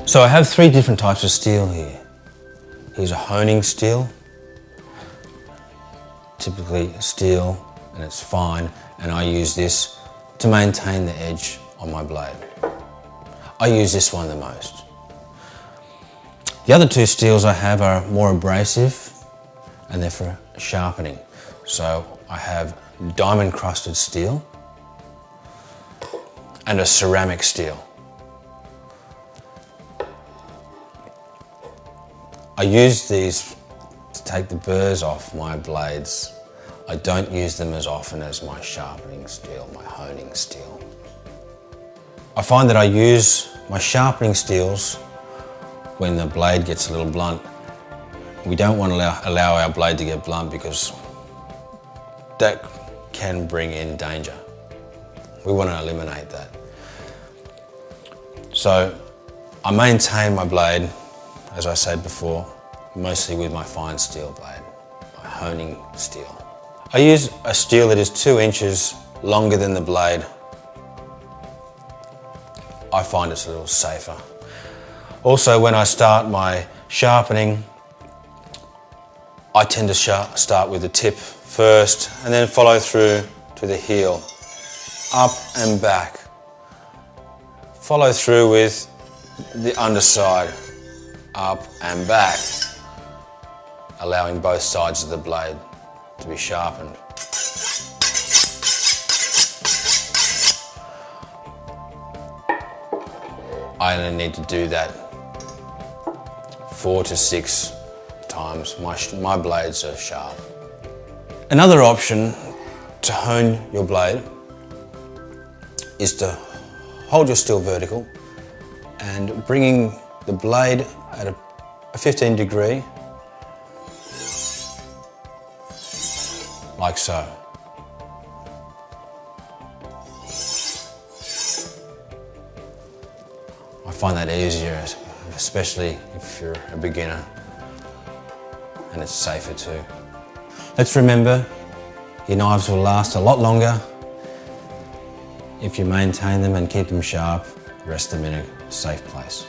So I have three different types of steel here. Here's a honing steel, typically steel, and it's fine, and I use this to maintain the edge on my blade. I use this one the most. The other two steels I have are more abrasive and they're for sharpening. So I have diamond crusted steel and a ceramic steel. I use these to take the burrs off my blades. I don't use them as often as my sharpening steel, my honing steel. I find that I use my sharpening steels when the blade gets a little blunt. We don't want to allow our blade to get blunt because that can bring in danger. We want to eliminate that. So I maintain my blade, as I said before, mostly with my fine steel blade, my honing steel. I use a steel that is 2 inches longer than the blade. I find it's a little safer. Also, when I start my sharpening, I tend to start with the tip first and then follow through to the heel, up and back. Follow through with the underside, up and back, allowing both sides of the blade to be sharpened. I only need to do that 4 to 6 times. My blades are sharp. Another option to hone your blade is to hold your steel vertical and bringing the blade at a 15 degree, like so. I find that easier, especially if you're a beginner, and it's safer too. Let's remember, your knives will last a lot longer if you maintain them and keep them sharp, rest them in a safe place.